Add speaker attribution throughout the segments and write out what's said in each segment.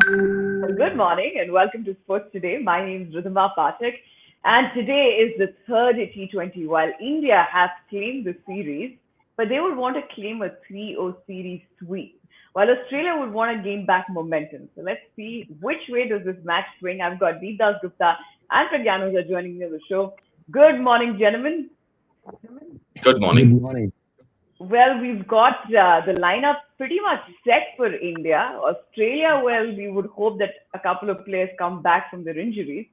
Speaker 1: Well, good morning and welcome to Sports Today. My name is Ridhima Pathak, and today is the third T20. While India has claimed the series, but they would want to claim a 3-0 series sweep, while Australia would want to gain back momentum. So let's see which way does this match swing. I've got Deepak Gupta and Pragyanos are joining me on the show. Good morning, gentlemen.
Speaker 2: Good
Speaker 3: Good
Speaker 2: morning.
Speaker 3: morning.
Speaker 1: Well, we've got the lineup pretty much set for India. Australia, well, we would hope that a couple of players come back from their injuries.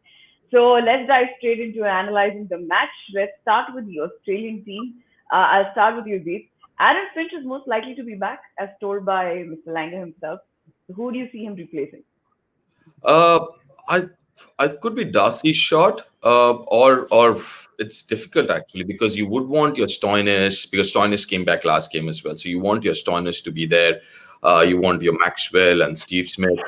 Speaker 1: So let's dive straight into analyzing the match. Let's start with the Australian team. I'll start with you, Deep. Aaron Finch is most likely to be back, as told by Mr. Langer himself. Who do you see him replacing?
Speaker 2: Uh, I I could be Darcy's shot, or it's difficult actually because you would want your Stoinis because Stoinis came back last game as well. So you want your Stoinis to be there. You want your Maxwell and Steve Smith.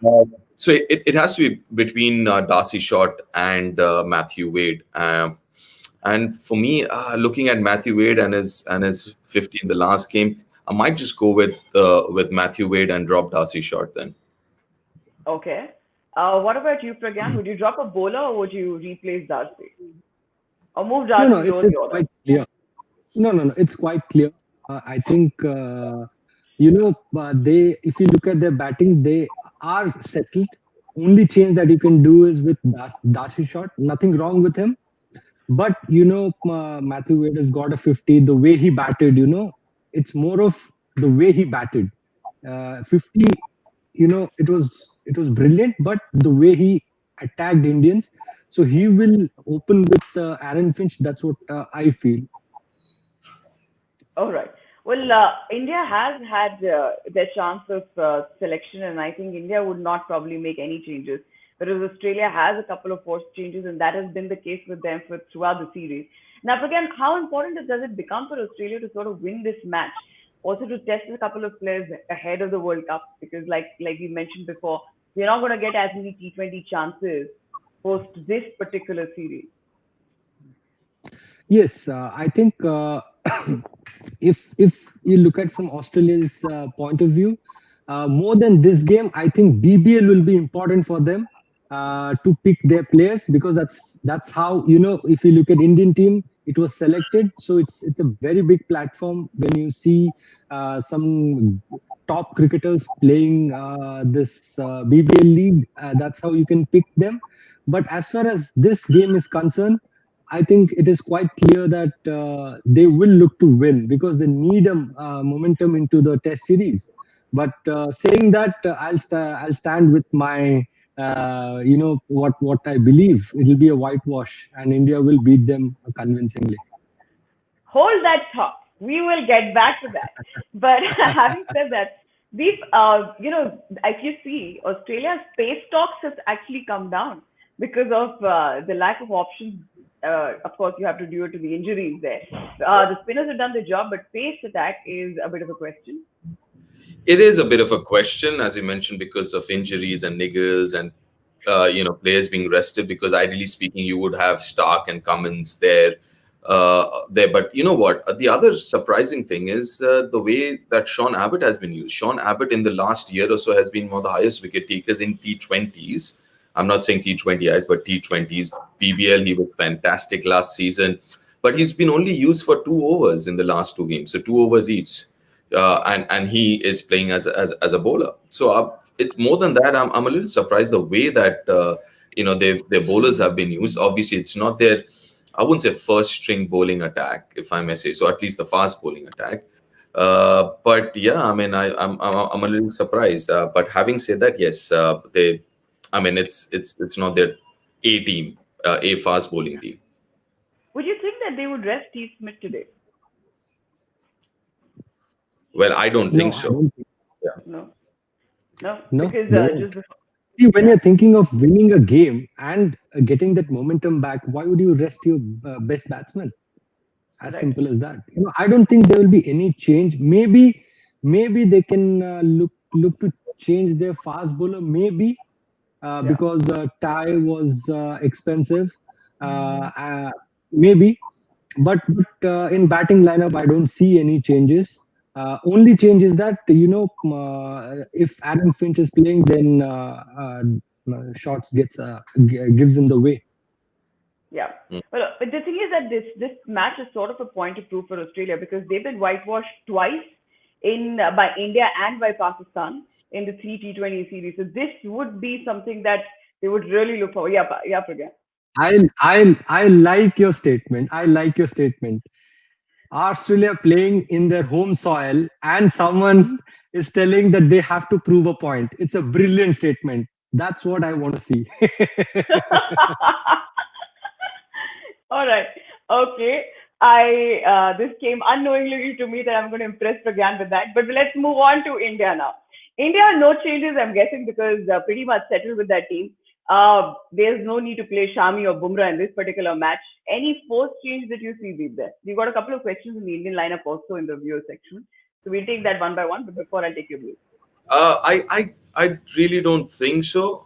Speaker 2: Uh, so it has to be between Darcy Shot and Matthew Wade. And for me, looking at Matthew Wade and his 50 in the last game, I might just go with Matthew Wade and drop Darcy Shot then.
Speaker 1: Okay. What about you, Pragyan? Would you drop a bowler or would you replace Darcy? Or move
Speaker 3: No, no,
Speaker 1: Darcy
Speaker 3: it's
Speaker 1: towards the
Speaker 3: it's
Speaker 1: order?
Speaker 3: quite clear. No, it's quite clear. I think they. If you look at their batting, they are settled. Only change that you can do is with Darcy shot. Nothing wrong with him, but Matthew Wade has got a 50. The way he batted, it's more of the way he batted. 50, it was brilliant, but the way he attacked Indians. So he will open with Aaron Finch. That's what I feel.
Speaker 1: All right. Well, India has had their chance of selection, and I think India would not probably make any changes. Whereas Australia has a couple of forced changes, and that has been the case with them for throughout the series. Now, again, how important does it become for Australia to sort of win this match? Also, to test a couple of players ahead of the World Cup, because like we mentioned before, we're not going to get as many T20 chances post this particular series.
Speaker 3: Yes, I think if you look at from Australia's point of view, more than this game, I think BBL will be important for them to pick their players because that's how if you look at Indian team, it was selected, so it's a very big platform when you see some top cricketers playing this BBL league. That's how you can pick them. But as far as this game is concerned, I think it is quite clear that they will look to win because they need a momentum into the Test series. But saying that, I'll stand with my what I believe. It will be a whitewash, and India will beat them convincingly.
Speaker 1: Hold that thought. We will get back to that. But having said that, these, if you see, Australia's pace stocks has actually come down because of the lack of options. Of course, you have to do it to the injuries there. The spinners have done the job, but pace attack is a bit of a question.
Speaker 2: It is a bit of a question, as you mentioned, because of injuries and niggles and players being rested. Because ideally speaking, you would have Stark and Cummins there. But you know what? The other surprising thing is the way that Sean Abbott has been used. Sean Abbott in the last year or so has been one of the highest wicket takers in T20s. I'm not saying T20Is, but T20s. PBL, he was fantastic last season, but he's been only used for 2 overs in the last 2 games, so 2 overs each, and he is playing as a bowler. So it's more than that. I'm a little surprised the way that their bowlers have been used. Obviously, it's not their, I wouldn't say first string bowling attack, if I may say so. At least the fast bowling attack. But yeah, I mean, I'm a little surprised. But having said that, yes, they. I mean, it's not their A team, a fast bowling team.
Speaker 1: Would you think that they would rest Steve Smith today?
Speaker 2: Well, I don't
Speaker 3: No,
Speaker 2: think
Speaker 3: I
Speaker 2: so.
Speaker 3: don't think.
Speaker 2: Yeah.
Speaker 1: No, no,
Speaker 3: No,
Speaker 1: because
Speaker 3: they
Speaker 1: just
Speaker 3: won't.
Speaker 1: before,
Speaker 3: See, when
Speaker 1: yeah.
Speaker 3: you're thinking of winning a game and getting that momentum back, why would you rest your best batsman? As
Speaker 1: Right.
Speaker 3: simple as that. I don't think there will be any change. Maybe they can look to change their fast bowler. Maybe
Speaker 1: Yeah.
Speaker 3: because Ty was expensive. Maybe, but in batting lineup, I don't see any changes. Only change is that if Aaron Finch is playing, then shots gives him the way.
Speaker 1: Yeah.
Speaker 2: Mm.
Speaker 1: Well, but the thing is that this match is sort of a point of proof for Australia because they've been whitewashed twice in by India and by Pakistan in the three T20 series. So this would be something that they would really look for. Yeah, yeah, Pragya.
Speaker 3: I like your statement. I like your statement. Australia playing in their home soil, and someone is telling that they have to prove a point. It's a brilliant statement. That's what I want to see.
Speaker 1: All right. Okay. I this came unknowingly to me that I'm going to impress Pragyan with that. But let's move on to India now. India, no changes, I'm guessing, because pretty much settled with that team. There's no need to play Shami or Bumrah in this particular match. Any forced change that you see Deep, there? We've got a couple of questions in the Indian lineup also in the viewer section. So we'll take that one by one. But before I'll take your view.
Speaker 2: I really don't think so.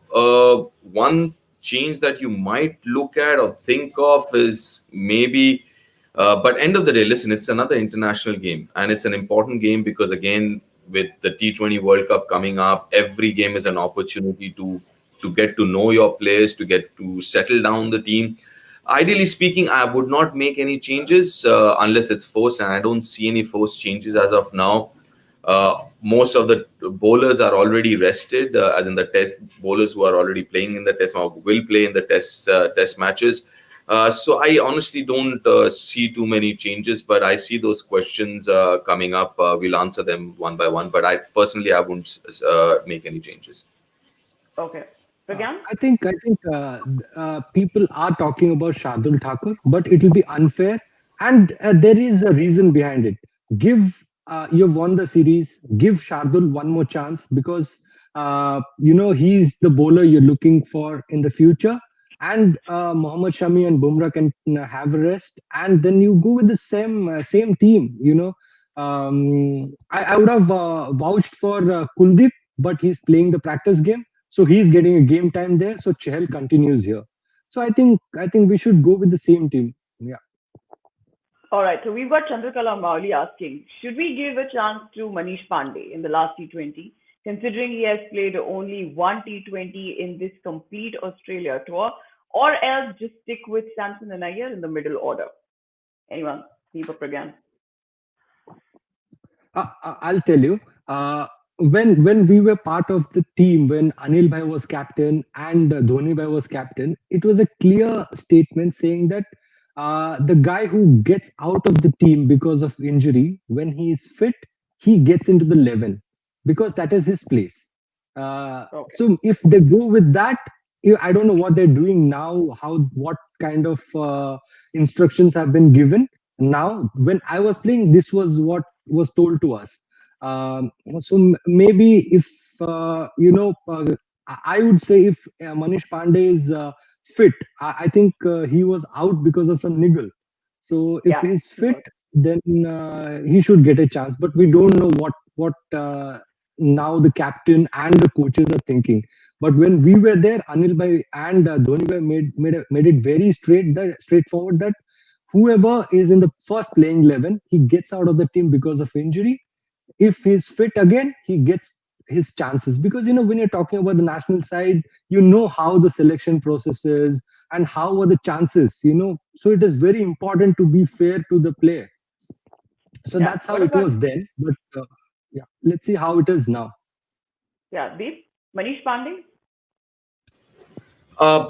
Speaker 2: One change that you might look at or think of is maybe, but end of the day, listen, it's another international game, and it's an important game because again, with the T20 World Cup coming up, every game is an opportunity to get to know your players, to get to settle down the team. Ideally speaking, I would not make any changes unless it's forced, and I don't see any forced changes as of now. Most of the bowlers are already rested, as in the test bowlers who are already playing in the test or will play in the test matches. So I honestly don't see too many changes, but I see those questions coming up. We'll answer them one by one, but I wouldn't make any changes.
Speaker 1: Okay. Pragyan?
Speaker 3: I think people are talking about Shardul Thakur, but it will be unfair, and there is a reason behind it. Give You've won the series. Give Shardul one more chance because he's the bowler you're looking for in the future, and Mohammad Shami and Bumrah can have a rest, and then you go with the same team. I would have vouched for Kuldeep, but he's playing the practice game, so he's getting a game time there. So Chahal continues here. So I think we should go with the same team. Yeah.
Speaker 1: All right, so we've got Chandrakala Mauli asking, should we give a chance to Manish Pandey in the last T20, considering he has played only one T20 in this complete Australia tour, or else just stick with Samson and Iyer in the middle order? Anyone? Deepak Pragyan?
Speaker 3: I'll tell you. When we were part of the team, when Anil Bhai was captain and Dhoni Bhai was captain, it was a clear statement saying that the guy who gets out of the team because of injury, when he is fit, he gets into the 11 because that is his place.
Speaker 1: Okay.
Speaker 3: So if they go with that, I don't know what they're doing now, what kind of instructions have been given. Now, when I was playing, this was what was told to us. Maybe if I would say if Manish Pandey is fit, I think he was out because of a niggle. So if
Speaker 1: Yeah.
Speaker 3: he's fit, then he should get a chance. But we don't know what now the captain and the coaches are thinking. But when we were there, Anil Bhai and Dhoni Bhai made it very straightforward that whoever is in the first playing 11, he gets out of the team because of injury. If he's fit again, he gets his chances because when you're talking about the national side, you know how the selection process is and how are the chances. So it is very important to be fair to the player. So
Speaker 1: Yeah.
Speaker 3: that's how
Speaker 1: What
Speaker 3: it
Speaker 1: about,
Speaker 3: was then. But yeah, let's see how it is now.
Speaker 1: yeah, Deep? Manish Pandey?
Speaker 2: Uh,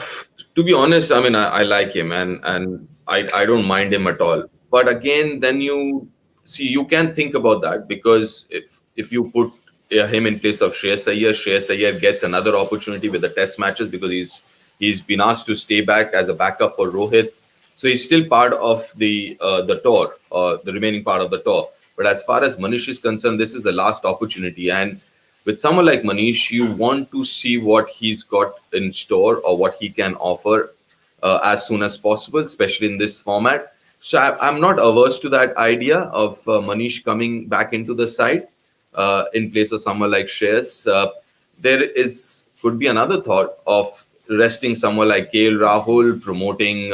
Speaker 2: to be honest, I mean, I like him and I don't mind him at all. But again, then you see, you can think about that because if you put him in place of Shreyas Iyer gets another opportunity with the test matches because he's been asked to stay back as a backup for Rohit. So he's still part of the tour, the remaining part of the tour. But as far as Manish is concerned, this is the last opportunity. And with someone like Manish, you want to see what he's got in store or what he can offer as soon as possible, especially in this format. So I'm not averse to that idea of Manish coming back into the side in place of someone like Shreyas. There could be another thought of resting someone like KL Rahul, promoting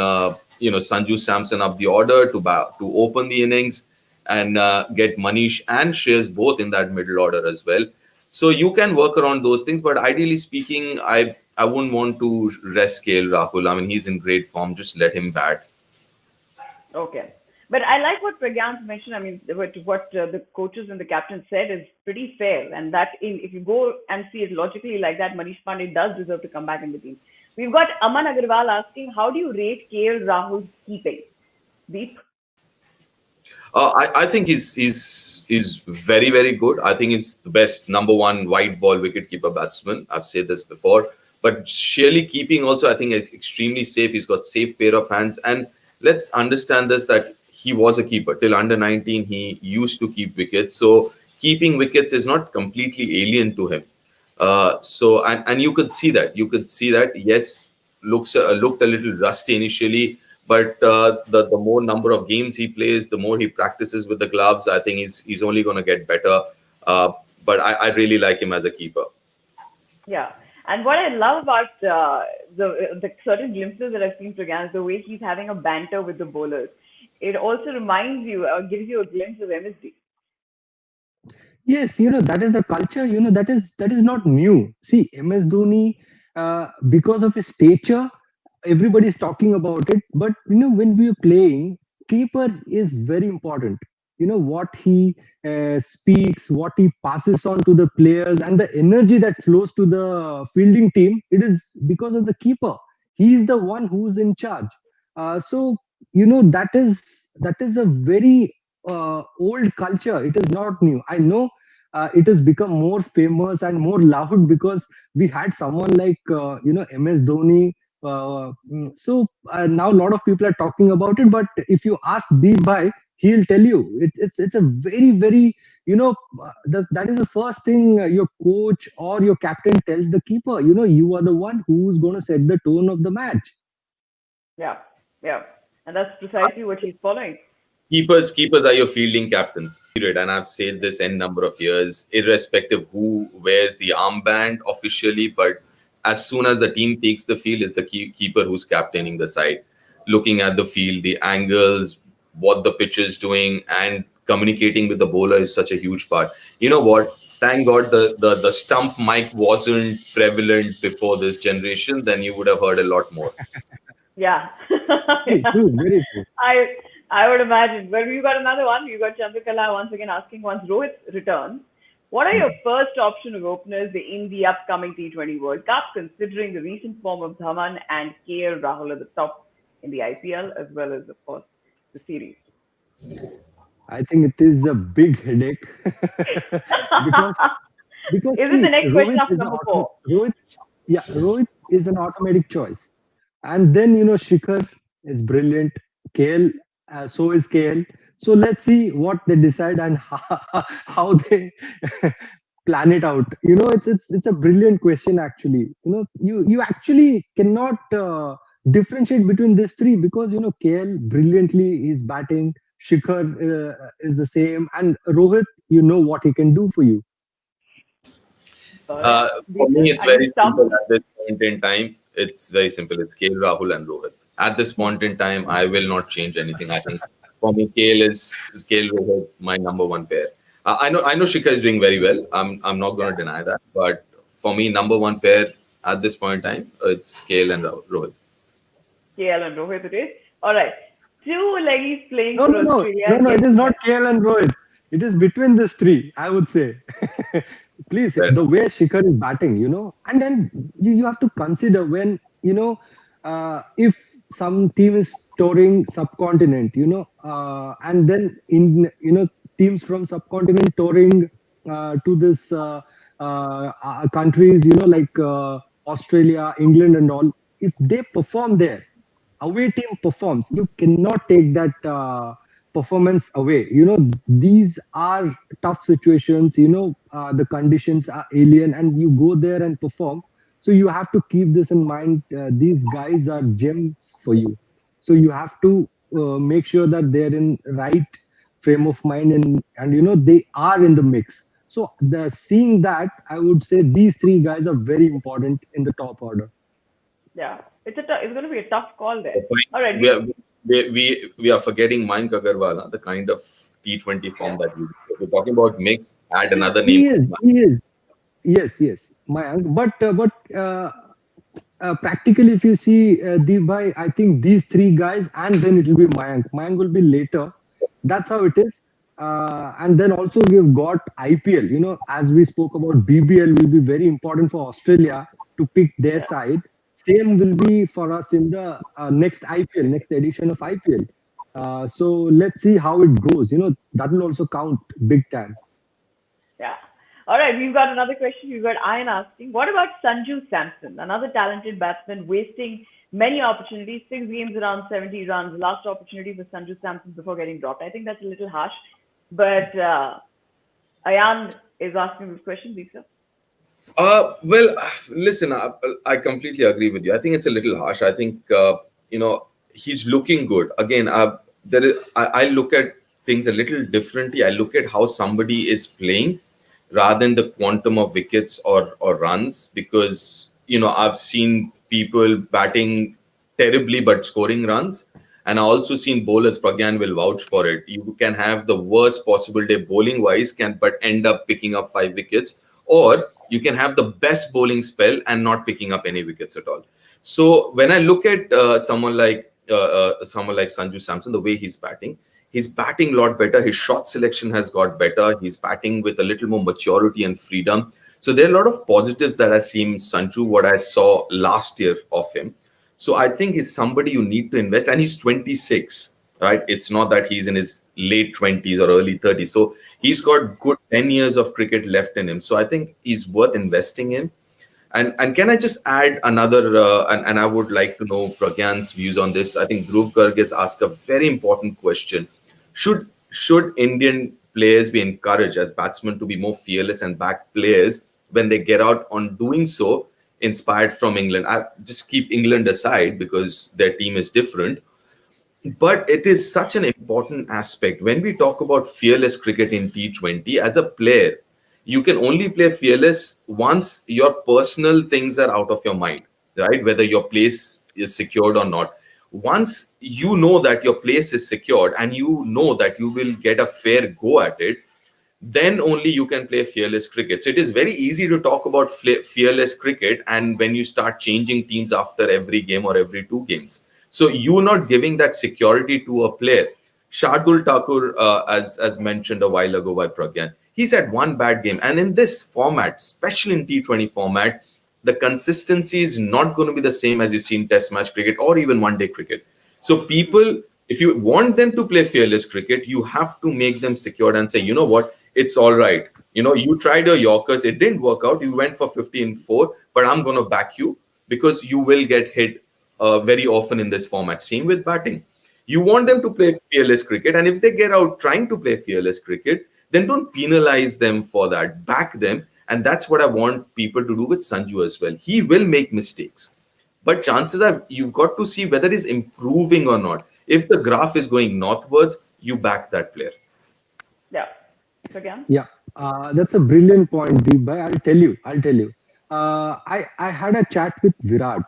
Speaker 2: Sanju Samson up the order to open the innings. and get Manish and Shreyas both in that middle order as well. So you can work around those things, but ideally speaking, I wouldn't want to rest scale Rahul. I mean, he's in great form. Just let him bat.
Speaker 1: Okay. But I like what Pragyant mentioned. I mean, what the coaches and the captain said is pretty fair. And that, if you go and see it logically like that, Manish Pandey does deserve to come back in the team. We've got Aman Agarwal asking, how do you rate KL Rahul's keeping? Deep?
Speaker 2: I think he's very, very good. I think he's the best number one white ball wicketkeeper batsman. I've said this before. But surely keeping also, I think, extremely safe. He's got safe pair of hands. And let's understand this, that he was a keeper. Till under 19, he used to keep wickets. So keeping wickets is not completely alien to him. And you could see that. You could see that, yes, looked a little rusty initially, but the more number of games he plays, the more he practices with the gloves, I think he's only going to get better. But I really like him as a keeper.
Speaker 1: Yeah. And what I love about the certain glimpses that I've seen Pragyan is the way he's having a banter with the bowlers. It also reminds you, gives you a glimpse of MSD.
Speaker 3: Yes, that is the culture. That is not new. See, MS Dhoni, because of his stature, everybody is talking about it. But when we are playing, keeper is very important. What he speaks, what he passes on to the players, and the energy that flows to the fielding team. It is because of the keeper. He is the one who's in charge. So that is a very old culture. It is not new. I know it has become more famous and more loud because we had someone like MS Dhoni. So now a lot of people are talking about it. But if you ask Deep Bhai, he'll tell you it's a very very that is the first thing your coach or your captain tells the keeper. You are the one who's going to set the tone of the match.
Speaker 1: Yeah. Yeah. And that's precisely what he's following.
Speaker 2: Keepers are your fielding captains, period. And I've said this n number of years, irrespective who wears the armband officially. But as soon as the team takes the field, is the keeper who's captaining the side, looking at the field, the angles, what the pitch is doing, and communicating with the bowler is such a huge part. You know what? Thank God the stump mic wasn't prevalent before this generation. Then you would have heard a lot more.
Speaker 1: Yeah.
Speaker 3: Very true, very true.
Speaker 1: I would imagine. Well, you got another one. You got Chandrakala once again asking once Rohit returns. What are your first option of openers in the upcoming T20 World Cup, considering the recent form of Dhawan and KL Rahul at the top in the IPL, as well as, of course, the series?
Speaker 3: I think it is a big headache because
Speaker 1: Is it
Speaker 3: see,
Speaker 1: the next question after number 4?
Speaker 3: Rohit is an automatic choice, and then Shikhar is brilliant. KL, so is KL. So let's see what they decide and how they plan it out. It's a brilliant question actually. You actually cannot differentiate between these three because KL brilliantly is batting. Shikhar is the same, and Rohit, what he can do for you.
Speaker 2: For me, it's very simple at this point in time. It's very simple. It's KL, Rahul, and Rohit. At this point in time, I will not change anything. I think for me, KL Rohit, my number one pair. I know Shikhar is doing very well. I'm not going to deny that. But for me, number one pair at this point in time, it's KL and Rohit.
Speaker 1: KL and Rohit it is. All right. Two leggies playing
Speaker 3: No,
Speaker 1: for
Speaker 3: no, no,
Speaker 1: Australia.
Speaker 3: no. It is not KL and Rohit. It is between these three, I would say. Please,
Speaker 2: Right.
Speaker 3: the way Shikhar is batting, and then you have to consider when, if some team is touring subcontinent, and then teams from subcontinent touring to this countries, like Australia, England, and all. If they perform there, away team performs, you cannot take that performance away. These are tough situations. The conditions are alien, and you go there and perform. So you have to keep this in mind. These guys are gems for you. So you have to make sure that they're in right frame of mind, and they are in the mix. So seeing that, I would say these three guys are very important in the top order.
Speaker 1: Yeah. It's going to be a tough call there.
Speaker 2: The point-
Speaker 1: All right.
Speaker 2: we are- we are forgetting Mayank Agarwal, the kind of T20 form that we. If we're talking about mix, add another name.
Speaker 3: He is. Yes, yes, Mayank. But practically, if you see Deep, I think these three guys, and then it will be Mayank. Mayank will be later. That's how it is. And then also we've got IPL. As we spoke about, BBL will be very important for Australia to pick their side. Same will be for us in the next IPL, next edition of IPL. So let's see how it goes. That will also count big time.
Speaker 1: Yeah. All right, we've got another question. We've got Ian asking, what about Sanju Samson, another talented batsman wasting many opportunities, 6 games around 70 runs, last opportunity for Sanju Samson before getting dropped. I think that's a little harsh, but Ayan is asking this question, Lisa.
Speaker 2: Well, listen, I completely agree with you. I think it's a little harsh. I think he's looking good. Again, I look at things a little differently. I look at how somebody is playing rather than the quantum of wickets or runs, because I've seen people batting terribly but scoring runs, and I also seen bowlers. Pragyan will vouch for it. You can have the worst possible day bowling wise, but end up picking up 5 wickets, or you can have the best bowling spell and not picking up any wickets at all. So when I look at someone like Sanju Samson, the way he's batting a lot better. His shot selection has got better. He's batting with a little more maturity and freedom. So there are a lot of positives that I see in Sanju, what I saw last year of him. So I think he's somebody you need to invest, and he's 26, right? It's not that he's in his late 20s or early 30s. So he's got good 10 years of cricket left in him. So I think he's worth investing in. And can I just add another, and I would like to know Pragyan's views on this. I think Dhruv Garg has asked a very important question. Should Indian players be encouraged as batsmen to be more fearless and back players when they get out on doing so, inspired from England? I just keep England aside because their team is different. But it is such an important aspect. When we talk about fearless cricket in T20, as a player, you can only play fearless once your personal things are out of your mind, right? Whether your place is secured or not. Once you know that your place is secured and you know that you will get a fair go at it, then only you can play fearless cricket. So it is very easy to talk about fearless cricket, and when you start changing teams after every game or every 2 games. So you're not giving that security to a player. Shardul Thakur, as mentioned a while ago by Pragyan, he's had one bad game. And in this format, especially in T20 format, the consistency is not going to be the same as you see in test match cricket or even one-day cricket. So people, if you want them to play fearless cricket, you have to make them secured and say, you know what, it's all right. You tried your Yorkers, it didn't work out. You went for 15-4, but I'm going to back you because you will get hit very often in this format. Same with batting. You want them to play fearless cricket, and if they get out trying to play fearless cricket, then don't penalize them for that. Back them. And that's what I want people to do with Sanju as well. He will make mistakes, but chances are you've got to see whether he's improving or not. If the graph is going northwards, you back that player.
Speaker 1: Yeah. So again?
Speaker 3: Yeah, that's a brilliant point, Deep. I'll tell you. I had a chat with Virat.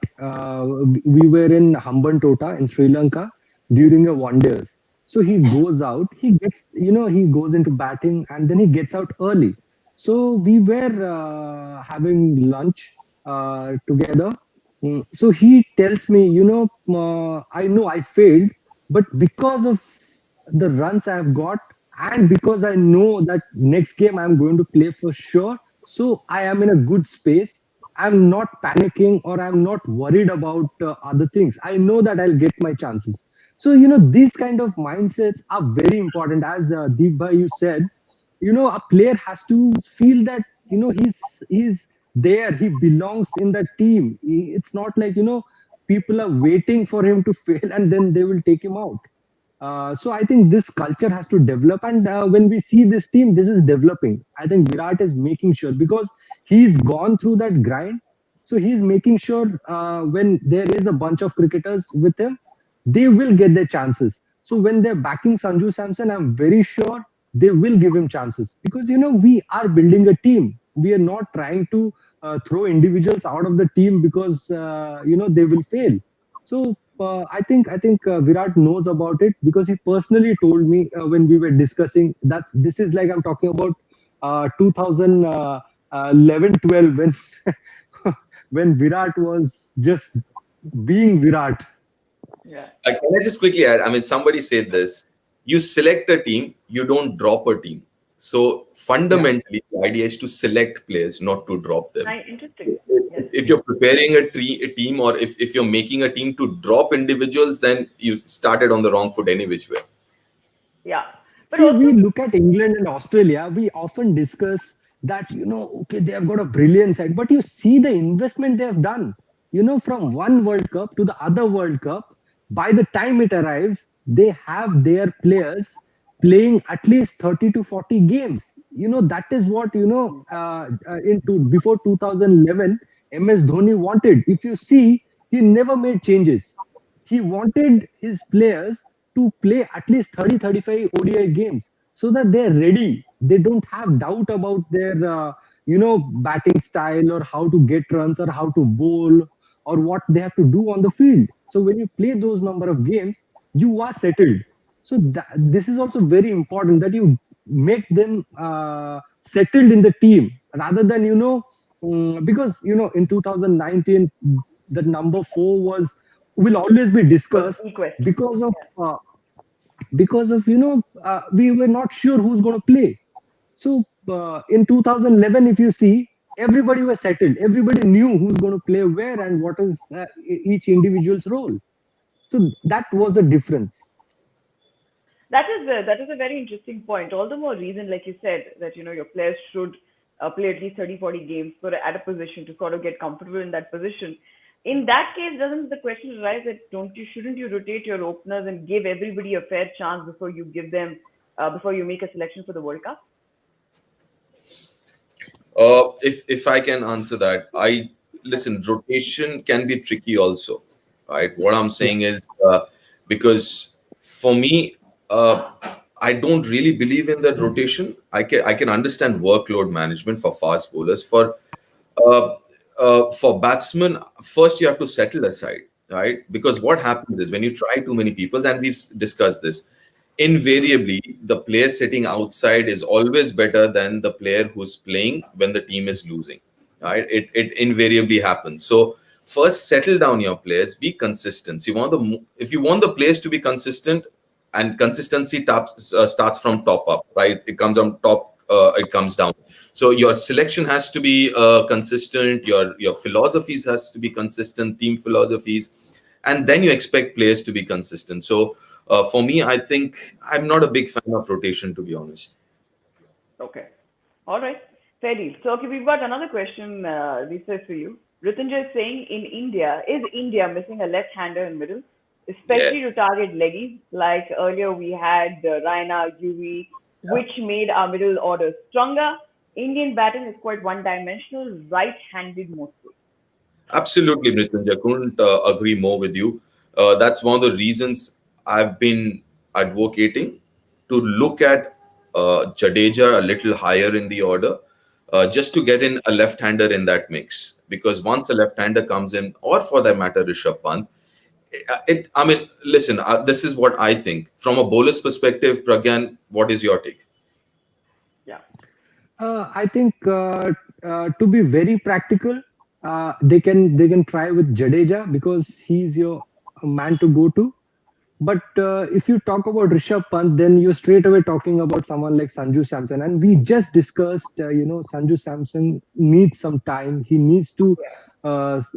Speaker 3: We were in Hambantota in Sri Lanka during a wonders. So he goes out, he goes into batting, and then he gets out early. So we were having lunch together. So he tells me, I know I failed, but because of the runs I have got, and because I know that next game I'm going to play for sure, so I am in a good space. I'm not panicking or I'm not worried about other things. I know that I'll get my chances. So, these kind of mindsets are very important. As Deep Bhai, you said, a player has to feel that, he's there, he belongs in the team. It's not like, people are waiting for him to fail and then they will take him out. So I think this culture has to develop, and when we see this team, this is developing. I think Virat is making sure because he's gone through that grind. So he's making sure when there is a bunch of cricketers with him, they will get their chances. So when they're backing Sanju Samson, I'm very sure they will give him chances because we are building a team. We are not trying to throw individuals out of the team because they will fail. So I think Virat knows about it because he personally told me when we were discussing that this is like I'm talking about 2011-12 when when Virat was just being Virat.
Speaker 1: Yeah.
Speaker 2: Can I just quickly add? I mean, somebody said this: you select a team, you don't drop a team. So
Speaker 3: Yeah.
Speaker 2: fundamentally, the idea is to select players, not to drop them.
Speaker 1: Interesting. Yes.
Speaker 2: If you're preparing a team, or if you're making a team to drop individuals, then you started on the wrong foot any which way.
Speaker 1: Yeah. But
Speaker 3: See, we
Speaker 1: also,
Speaker 3: look at England and Australia, we often discuss that, okay, they have got a brilliant side, but you see the investment they have done, from one World Cup to the other World Cup. By the time it arrives, they have their players playing at least 30 to 40 games. That is what, into before 2011, MS Dhoni wanted. If you see, he never made changes. He wanted his players to play at least 30-35 ODI games so that they're ready. They don't have doubt about their batting style or how to get runs or how to bowl or what they have to do on the field. So when you play those number of games, you are settled. So this is also very important that you make them settled in the team rather than because in 2019 the number 4 was will always be
Speaker 1: was
Speaker 3: discussed
Speaker 1: Equest.
Speaker 3: because of we were not sure who's going to play. So in 2011, if you see, everybody was settled. Everybody knew who's going to play where and what is each individual's role. So that was the difference.
Speaker 1: That is a very interesting point. All the more reason, like you said, that your players should play at least 30-40 games for at a position to sort of get comfortable in that position. In that case, doesn't the question arise that don't you shouldn't you rotate your openers and give everybody a fair chance before you give them before you make a selection for the World Cup?
Speaker 2: If I can answer that, I listen. Rotation can be tricky also, right? What I'm
Speaker 3: Yeah.
Speaker 2: saying is because for me, I don't really believe in that rotation. I can understand workload management for fast bowlers. Uh, for batsmen, first you have to settle aside, right? Because what happens is when you try too many people, and we've discussed this, invariably the player sitting outside is always better than the player who's playing when the team is losing, right? It invariably happens. So first settle down your players, be consistent. You want if you want the players to be consistent, and consistency starts from top up, right? It comes on top, it comes down. So your selection has to be consistent, your philosophies has to be consistent, team philosophies, and then you expect players to be consistent. So for me, I think I'm not a big fan of rotation, to be honest.
Speaker 1: Okay. All right. Fair deal. So, okay, we've got another question, Lisa, for you. Ritunjay is saying, is India missing a left-hander in middle, especially to
Speaker 2: Yes.
Speaker 1: target leggies? Like earlier, we had Raina, Yuvi, which made our middle order stronger. Indian batting is quite one-dimensional, right-handed mostly.
Speaker 2: Absolutely, Mrityunjay. Couldn't agree more with you. That's one of the reasons I've been advocating to look at Jadeja a little higher in the order, just to get in a left-hander in that mix. Because once a left-hander comes in, or for that matter, Rishabh Pant, I mean, listen, this is what I think. From a bowler's perspective, Pragyan, what is your take?
Speaker 1: Yeah.
Speaker 3: I think to be very practical, they can try with Jadeja because he's your man to go to. But if you talk about Rishabh Pant, then you're straight away talking about someone like Sanju Samson. And we just discussed, Sanju Samson needs some time. He needs to,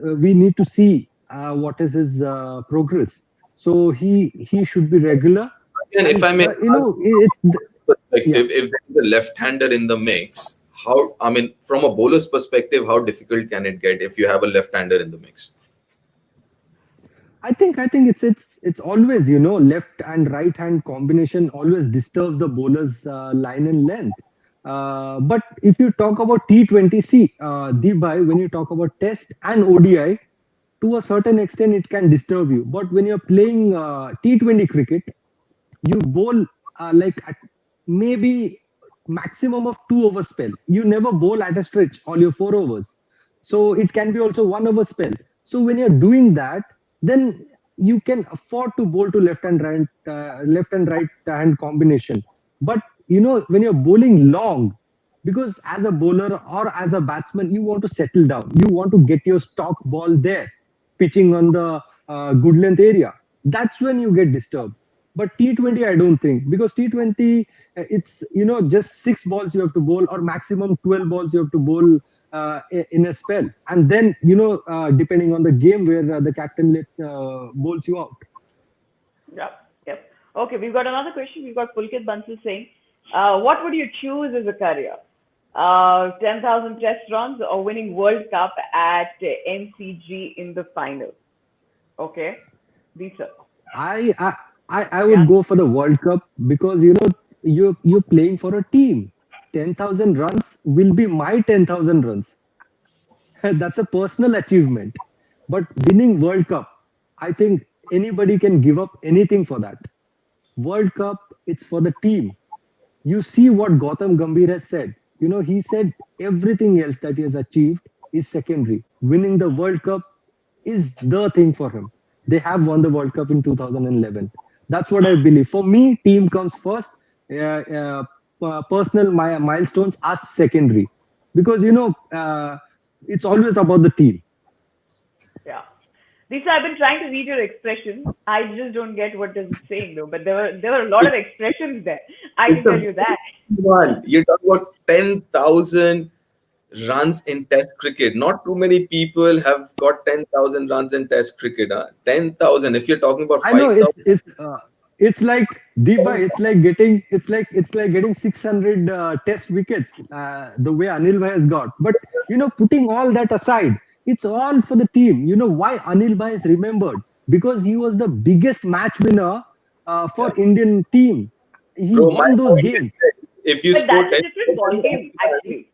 Speaker 3: we need to see what is his progress. So he should be regular.
Speaker 2: And if
Speaker 3: And,
Speaker 2: I may ask,
Speaker 3: yeah.
Speaker 2: perspective, if there is a left-hander in the mix, how, I mean, from a bowler's perspective, how difficult can it get if you have a left-hander in the mix?
Speaker 3: I think it's always left and right hand combination always disturbs the bowler's line and length. But if you talk about T20, see, Deepai, when you talk about Test and ODI, to a certain extent it can disturb you. But when you're playing T20 cricket, you bowl like at maybe maximum of 2 over spell. You never bowl at a stretch all your 4 overs. So it can be also 1 over spell. So when you're doing that, then you can afford to bowl to left and right hand combination. But when you're bowling long, because as a bowler or as a batsman, you want to settle down. You want to get your stock ball there, pitching on the good length area. That's when you get disturbed. But T20, I don't think, because T20, it's just 6 balls you have to bowl, or maximum 12 balls you have to bowl in a spell, and then depending on the game where the captain bowls you out.
Speaker 1: Yep. Yep. Okay, we've got another question. We've got Pulkit Bansal saying, what would you choose as a career? 10,000 test runs or winning World Cup at MCG in the final? Okay, these are.
Speaker 3: I would go for the World Cup, because you're playing for a team. 10,000 runs will be my 10,000 runs. That's a personal achievement. But winning World Cup, I think anybody can give up anything for that. World Cup, it's for the team. You see what Gautam Gambhir has said. He said everything else that he has achieved is secondary. Winning the World Cup is the thing for him. They have won the World Cup in 2011. That's what I believe. For me, team comes first. Personal milestones are secondary, because it's always about the team.
Speaker 1: Yeah. Lisa, I've been trying to read your expression. I just don't get what is it saying though. But there were a lot of expressions there. I can tell you that.
Speaker 2: You're talking about 10,000 runs in Test cricket. Not too many people have got 10,000 runs in Test cricket. 10,000. If you're talking about 5,000,
Speaker 3: it's like Deepa. It's like getting 600 Test wickets. The way Anil Bhai has got. But putting all that aside, it's all for the team. Why Anil Bhai is remembered? Because he was the biggest match winner for Indian team. He won those games.
Speaker 2: If you
Speaker 1: But
Speaker 2: score
Speaker 1: that's a different ball game, actually.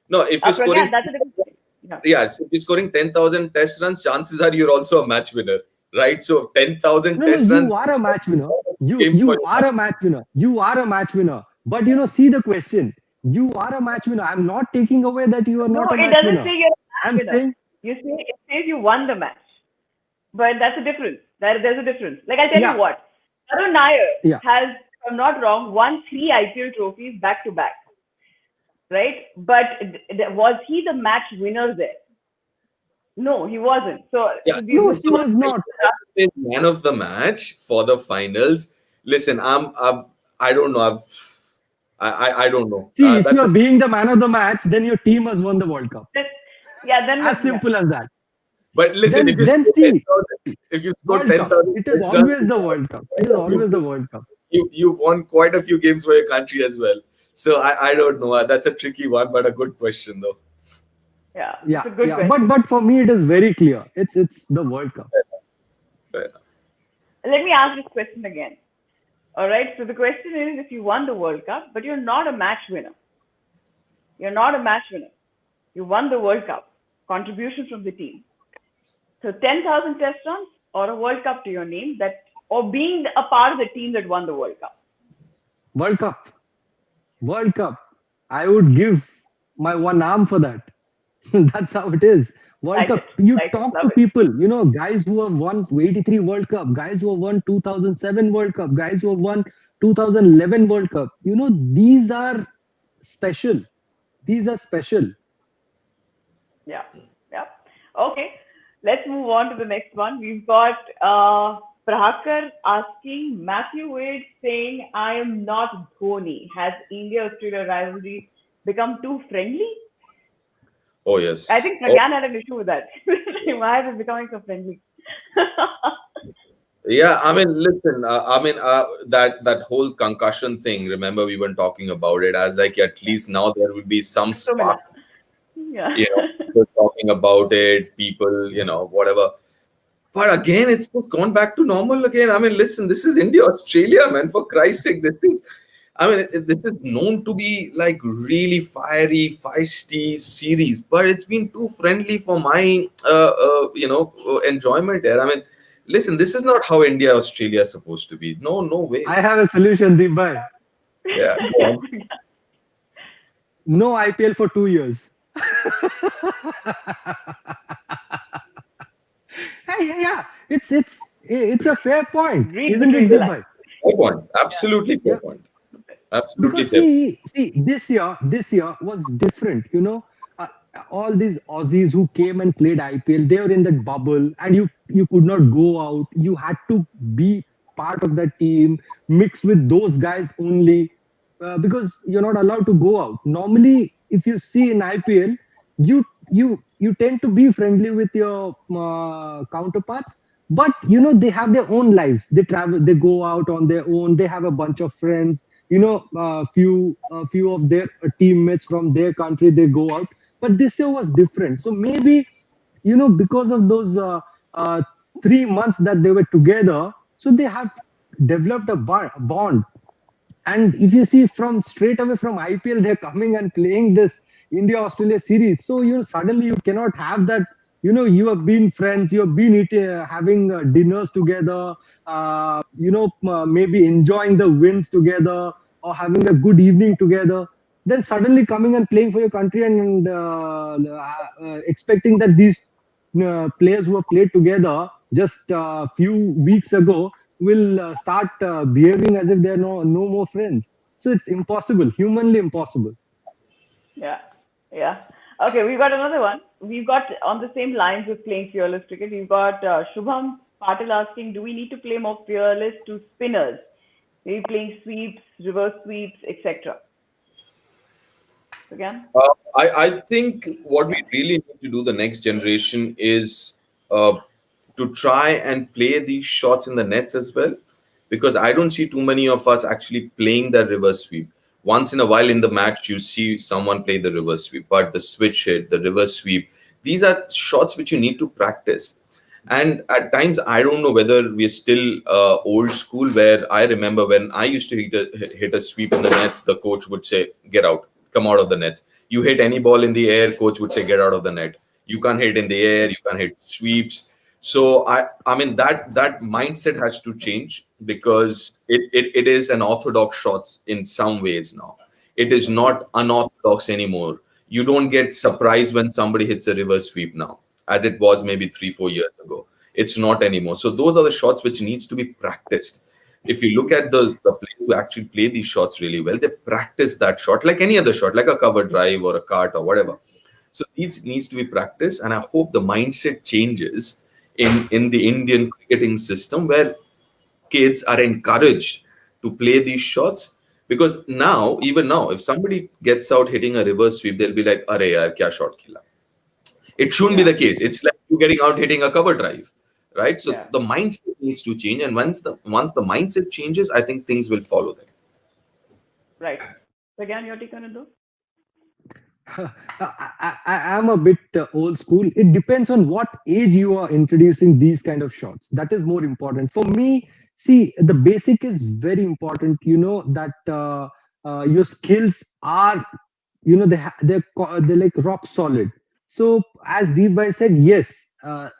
Speaker 2: No, if you're scoring,
Speaker 1: that's a different game.
Speaker 2: Yeah, so if you're scoring 10,000 Test runs, chances are you're also a match winner, right? So 10,000 Test runs.
Speaker 3: You are a match winner. You are a match winner. You are a match winner. But see the question. You are a match winner. I'm not taking away that you are not a match winner.
Speaker 1: No, it doesn't say you're a match winner. It says you won the match. But that's a difference. There's a difference. Like, I'll tell you what. Arun Nair has, if I'm not wrong, won 3 IPL trophies back to back. Right? But was he the match winner there? No, he wasn't. So
Speaker 3: he was not.
Speaker 2: Man of the match for the finals. Listen, I don't know. I don't know.
Speaker 3: See, if you're being the man of the match, then your team has won the World Cup.
Speaker 1: Then
Speaker 3: as simple as that.
Speaker 2: But listen, if you score 10,000,
Speaker 3: it is always the World Cup. It is always the World Cup.
Speaker 2: You won quite a few games for your country as well. So I don't know. That's a tricky one, but a good question though.
Speaker 1: Yeah. It's a good
Speaker 3: question. But for me, it is very clear. It's the World Cup.
Speaker 2: Fair enough.
Speaker 1: Let me ask this question again. All right. So the question is, if you won the World Cup, but you're not a match winner. You're not a match winner. You won the World Cup. Contribution from the team. So 10,000 Test runs or a World Cup to your name, or being a part of the team that won the World Cup.
Speaker 3: World Cup. World Cup. I would give my one arm for that. That's how it is. World Cup. You talk to people, guys who have won 83 World Cup, guys who have won 2007 World Cup, guys who have won 2011 World Cup. These are special. These are special.
Speaker 1: Yeah. Okay. Let's move on to the next one. We've got Prahakar asking, Matthew Wade saying, I am not Dhoni. Has India-Australia rivalry become too friendly?
Speaker 2: Oh, yes.
Speaker 1: I think Pragyan had an issue with that. Why is it becoming so friendly?
Speaker 2: Yeah, I mean, listen, that whole concussion thing, remember we were talking about it as like at least now there will be some spark.
Speaker 1: Yeah.
Speaker 2: We're talking about it, people, whatever. But again, it's just gone back to normal again. I mean, listen, this is India, Australia, man, for Christ's sake. This is known to be like really fiery, feisty series, but it's been too friendly for my, enjoyment there. I mean, listen, this is not how India, Australia is supposed to be. No way.
Speaker 3: I have a solution, Deepak.
Speaker 2: Yeah.
Speaker 3: No IPL for 2 years. Yeah. It's a fair point,
Speaker 1: Read
Speaker 3: isn't it,
Speaker 1: between the lines.
Speaker 3: Deepak?
Speaker 2: Fair point. Absolutely fair
Speaker 3: Yeah.
Speaker 2: point. Absolutely
Speaker 3: Because
Speaker 2: fair.
Speaker 3: see, this year was different. Uh, all these Aussies who came and played IPL, they were in that bubble, and you could not go out. You had to be part of that team, mix with those guys only, because you're not allowed to go out. Normally, if you see in IPL, you tend to be friendly with your counterparts, but they have their own lives. They travel, they go out on their own. They have a bunch of friends. Few of their teammates from their country, they go out. But this year was different, so maybe because of those 3 months that they were together, so they have developed a bond. And if you see from straight away from IPL, they're coming and playing this India Australia series. So suddenly you cannot have that. You have been friends, you have been having dinners together, maybe enjoying the wins together or having a good evening together. Then suddenly coming and playing for your country and expecting that these players who have played together just a few weeks ago will start behaving as if they're no more friends. So it's impossible, humanly impossible.
Speaker 1: Yeah, yeah. Okay, we've got another one. We've got on the same lines of playing fearless cricket. We've got Shubham Patil asking, do we need to play more fearless to spinners? Maybe playing sweeps, reverse sweeps, etc. Again?
Speaker 2: I think what we really need to do the next generation is to try and play these shots in the nets as well, because I don't see too many of us actually playing that reverse sweep. Once in a while in the match, you see someone play the reverse sweep, but the switch hit, the reverse sweep, these are shots which you need to practice. And at times, I don't know whether we're still old school, where I remember when I used to hit a sweep in the nets, the coach would say, get out, come out of the nets. You hit any ball in the air, coach would say, get out of the net. You can't hit in the air, you can't hit sweeps. So I mean that mindset has to change, because it is an orthodox shot in some ways now. It is not unorthodox anymore. You don't get surprised when somebody hits a reverse sweep now, as it was maybe 3 4 years ago. It's not anymore. So those are the shots which needs to be practiced. If you look at the players who actually play these shots really well, they practice that shot like any other shot, like a cover drive or a cut or whatever. So these needs to be practiced, and I hope the mindset changes in the Indian cricketing system, where kids are encouraged to play these shots. Because now, even now, if somebody gets out hitting a reverse sweep, they'll be like, "Arey yaar, kya shot khila." It shouldn't be
Speaker 1: Yeah,
Speaker 2: the case. It's like you getting out hitting a cover drive, right? So
Speaker 1: yeah,
Speaker 2: the mindset needs to change, and once the mindset changes, I think things will follow them.
Speaker 1: right. Again, your take on it though?
Speaker 3: I am a bit old school. It depends on what age you are introducing these kind of shots. That is more important. For me, see, the basic is very important. That your skills are, they're like rock solid. So as Deep said, yes,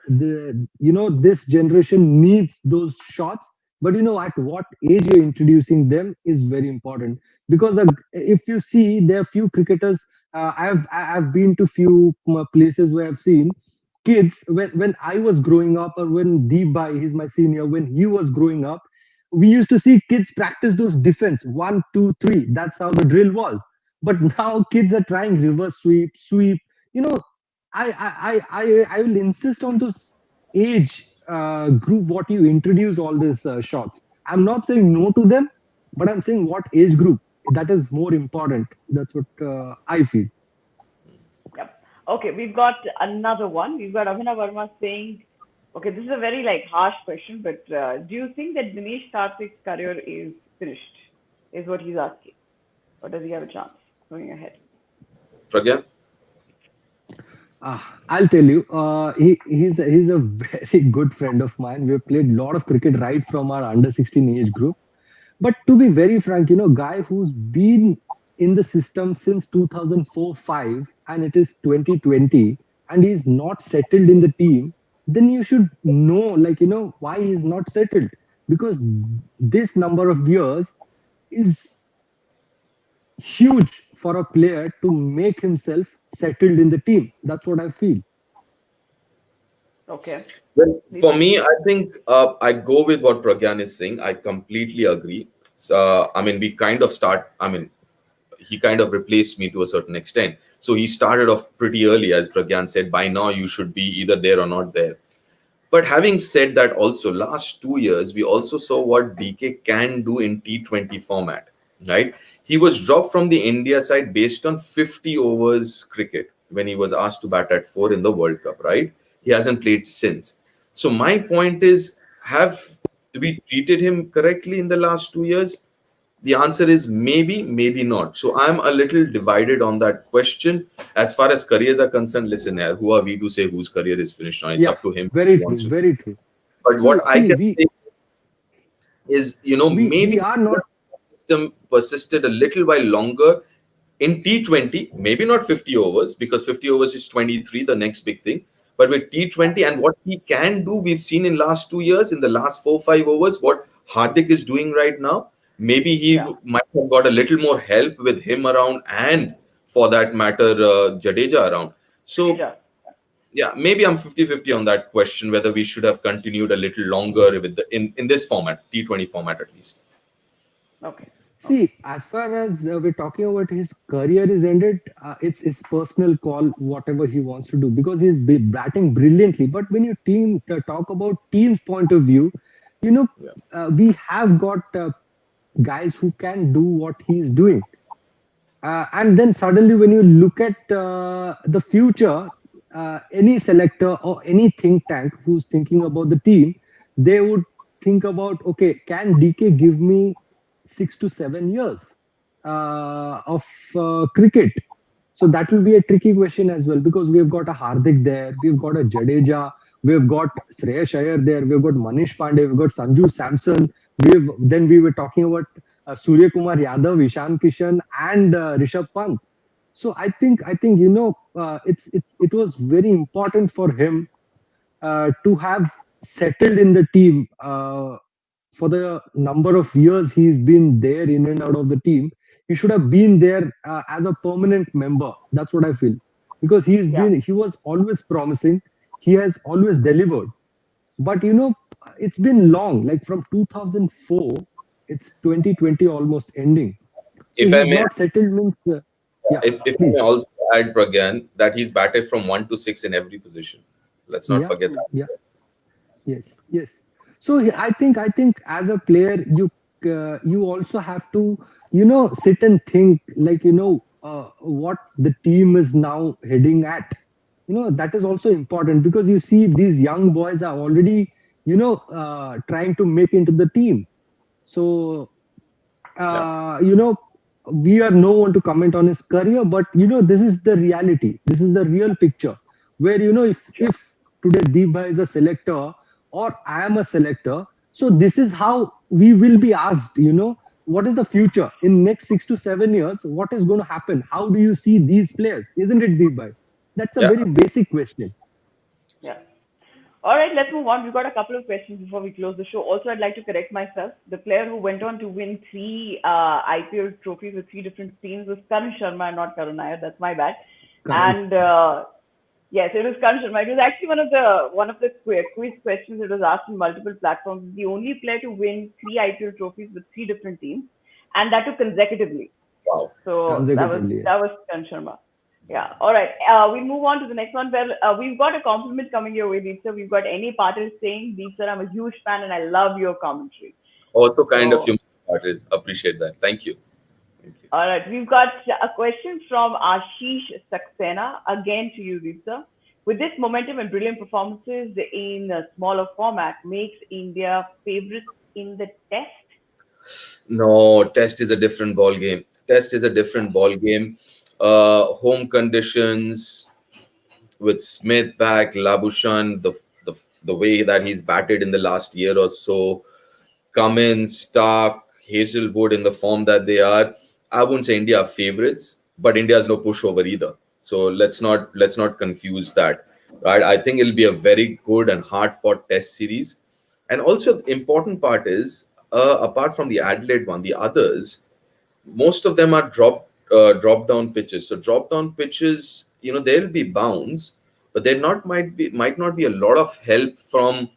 Speaker 3: this generation needs those shots, but at what age you're introducing them is very important. Because if you see, there are few cricketers. I've been to few places where I've seen kids when I was growing up, or when Deep he's my senior, when he was growing up, we used to see kids practice those defense 1 2 3. That's how the drill was. But now kids are trying reverse sweep. You know, I will insist on this age group what you introduce all these shots. I'm not saying no to them, but I'm saying what age group, that is more important. That's what I feel.
Speaker 1: Yep. Okay, we've got another one. We've got Abhinav Verma saying, okay, this is a very like harsh question, but do you think that Dinesh Karthik's career is finished? Is what he's asking. Or does he have a chance going ahead?
Speaker 2: Pragya?
Speaker 3: I'll tell you, he's a very good friend of mine. We've played a lot of cricket right from our under 16 age group. But to be very frank, guy who's been in the system since 2004-5, and it is 2020, and he's not settled in the team, then you should know, like, why he's not settled. Because this number of years is huge for a player to make himself settled in the team. That's what I feel.
Speaker 1: Okay.
Speaker 2: Well, for
Speaker 1: Neither.
Speaker 2: me, I think I go with what Pragyan is saying. I completely agree. So, I mean, we kind of start. I mean, he kind of replaced me to a certain extent. So he started off pretty early, as Pragyan said. By now, you should be either there or not there. But having said that, also last 2 years, we also saw what DK can do in T20 format, right? He was dropped from the India side based on 50 overs cricket when he was asked to bat at four in the World Cup, right? He hasn't played since. So my point is, have we treated him correctly in the last 2 years? The answer is maybe, maybe not. So I'm a little divided on that question. As far as careers are concerned, listen here, who are we to say whose career is finished now? It's
Speaker 3: Yeah,
Speaker 2: up to him if
Speaker 3: very
Speaker 2: he
Speaker 3: true,
Speaker 2: wants to.
Speaker 3: very true.
Speaker 2: But
Speaker 3: So
Speaker 2: what I
Speaker 3: see,
Speaker 2: can say is,
Speaker 3: we
Speaker 2: maybe
Speaker 3: are not.
Speaker 2: the system persisted a little while longer in T20, maybe not 50 overs, because 50 overs is 23, the next big thing. But with
Speaker 1: Yeah.
Speaker 2: T20 and what he can do, we've seen in last 2 years, in the last 4, 5 overs, what Hardik is doing right now. Maybe he
Speaker 1: Yeah.
Speaker 2: might have got a little more help with him around, and for that matter, Jadeja around. So
Speaker 1: Jadeja.
Speaker 2: yeah, maybe I'm 50-50 on that question, whether we should have continued a little longer with the in this format, T20 format at least.
Speaker 1: Okay. Okay.
Speaker 3: See, as far as we're talking about his career is ended, it's his personal call, whatever he wants to do, because he's batting brilliantly. But when you talk about team's point of view, you know,
Speaker 2: Yeah.
Speaker 3: we have got guys who can do what he's doing. And then suddenly, when you look at the future, any selector or any think tank who's thinking about the team, they would think about, okay, can DK give me 6 to 7 years of cricket? So that will be a tricky question as well, because we've got a Hardik there, we've got a Jadeja, we've got Shreyas Iyer there, we've got Manish Pandey, we've got Sanju Samson. We were talking about Surya Kumar Yadav, Ishan Kishan, and Rishabh Pant. So I think it was very important for him to have settled in the team for the number of years he's been there in and out of the team. He should have been there as a permanent member. That's what I feel, because
Speaker 1: Yeah.
Speaker 3: he was always promising. He has always delivered. But it's been long, like from 2004. It's 2020 almost ending. So
Speaker 2: If I
Speaker 3: he's
Speaker 2: may,
Speaker 3: not settled means. Yeah,
Speaker 2: if I may
Speaker 3: please.
Speaker 2: also add, Pragyan, that he's batted from 1 to 6 in every position. Let's not
Speaker 3: Yeah,
Speaker 2: forget that.
Speaker 3: yeah, yes, yes. So I think as a player, you also have to sit and think, like what the team is now heading at. That is also important, because you see these young boys are already trying to make into the team. So
Speaker 2: Yeah.
Speaker 3: you know we are no one to comment on his career, but this is the reality, this is the real picture, where if today Deep is a selector or I am a selector, so this is how we will be asked, what is the future in next 6 to 7 years, what is going to happen, how do you see these players, isn't it, Deep? That's a
Speaker 2: Yeah.
Speaker 3: very basic question.
Speaker 1: Yeah. All right, let's move on. We've got a couple of questions before we close the show. Also, I'd like to correct myself. The player who went on to win three IPL trophies with three different teams was Karan Sharma, not Karun Nair. That's my bad.
Speaker 3: Correct.
Speaker 1: And yes, it was Karan Sharma. It was actually one of the quiz questions. It was asked on multiple platforms. The only player to win three IPL trophies with three different teams, and that too consecutively.
Speaker 2: Wow.
Speaker 1: So that was
Speaker 3: Consecutively, yes.
Speaker 1: that was Karan Sharma. Yeah. All right. We'll move on to the next one. Well, we've got a compliment coming your way, Deep sir. We've got any Patil saying, Deep sir, I'm a huge fan and I love your commentary.
Speaker 2: Also kind of
Speaker 1: So,
Speaker 2: you, Patil. Appreciate that. Thank you. Thank you.
Speaker 1: all right. We've got a question from Ashish Saxena. Again to you, Deep sir. With this momentum and brilliant performances in a smaller format, makes India favorites in the test?
Speaker 2: No, test is a different ball game. Test is a different ball game. Home conditions with Smith back, Labushan, the way that he's batted in the last year or so, Cummins, Stark, Hazelwood in the form that they are. I wouldn't say India are favorites, but India is no pushover either. So let's not confuse that. Right? I think it'll be a very good and hard fought test series. And also the important part is, apart from the Adelaide one, the others, most of them are drop down pitches. So drop down pitches, there'll be bounds, but there might not be a lot of help for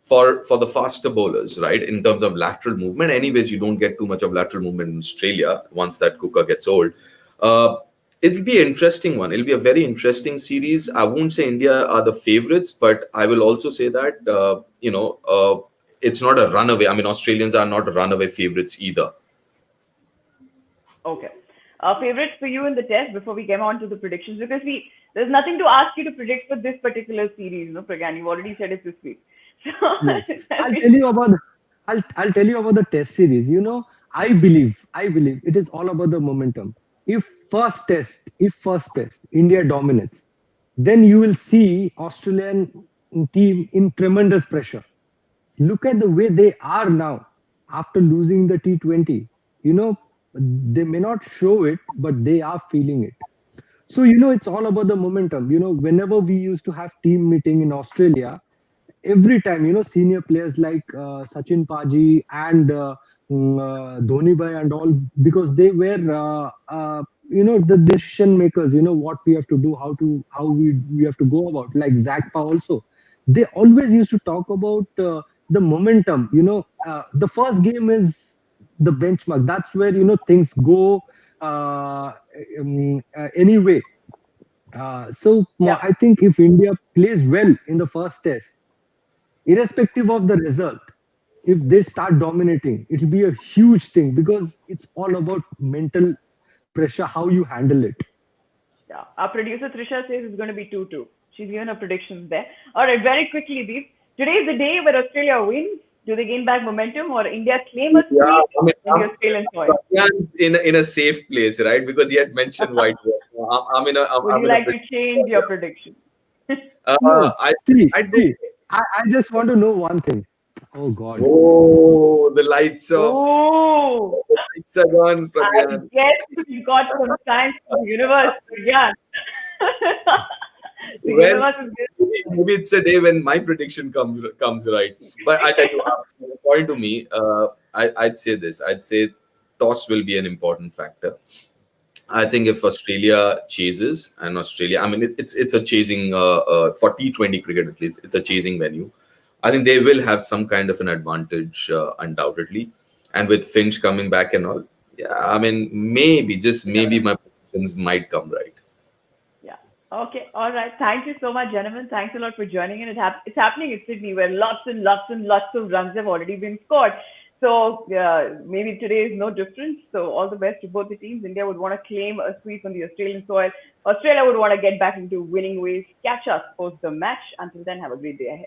Speaker 2: the faster bowlers, right? In terms of lateral movement. Anyways, you don't get too much of lateral movement in Australia once that cooker gets old. It'll be an interesting one. It'll be a very interesting series. I won't say India are the favorites, but I will also say that it's not a runaway. I mean, Australians are not runaway favorites either.
Speaker 1: Okay. Favorites for you in the test before we get on to the predictions, because there's nothing to ask you to predict for this particular series, Pragyan. You've already said it this week. So,
Speaker 3: Yes. I'll tell you about I'll tell you about the test series. I believe it is all about the momentum. If first test India dominates, then you will see Australian team in tremendous pressure. Look at the way they are now after losing the T20. They may not show it, but they are feeling it. So, it's all about the momentum. Whenever we used to have team meeting in Australia, every time, senior players like Sachin Paji and Dhoni Bhai and all, because they were, the decision makers, what we have to do, how we have to go about, like Zakpa also. They always used to talk about the momentum. The first game is the benchmark. That's where, things go anyway. So
Speaker 1: yeah.
Speaker 3: I think if India plays well in the first test, irrespective of the result, if they start dominating, it'll be a huge thing, because it's all about mental pressure, how you handle it.
Speaker 1: Yeah. Our producer Trisha says it's going to be 2-2. She's given her predictions there. All right, very quickly, Deep. Today is the day where Australia wins. Do they gain back momentum, or India claim a
Speaker 2: Yeah,
Speaker 1: sweep
Speaker 2: I mean,
Speaker 1: in the Australian soil?
Speaker 2: in a safe place, right? Because he had mentioned white.
Speaker 1: Would you like to change your prediction?
Speaker 3: No,
Speaker 2: I
Speaker 3: see,
Speaker 2: I do.
Speaker 3: see, I just want to know one thing. Oh God.
Speaker 2: Oh, the lights off.
Speaker 1: Oh,
Speaker 2: The lights are gone,
Speaker 1: I
Speaker 2: Pragyan.
Speaker 1: guess you got some science from the universe. Yeah. The
Speaker 2: Well,
Speaker 1: universe is good.
Speaker 2: maybe it's a day when my prediction comes right. But I tell you, according to me, I'd say this. I'd say toss will be an important factor. I think if Australia chases, and Australia, I mean, it's a chasing for T20 cricket at least, it's a chasing venue. I think they will have some kind of an advantage, undoubtedly. And with Finch coming back and all, yeah, I mean, maybe, just maybe my predictions might come right.
Speaker 1: Yeah. Okay. All right. Thank you so much, gentlemen. Thanks a lot for joining in. It's happening in Sydney, where lots and lots and lots of runs have already been scored. So maybe today is no different. So all the best to both the teams. India would want to claim a sweep on the Australian soil. Australia would want to get back into winning ways. Catch us post the match. Until then, have a great day ahead.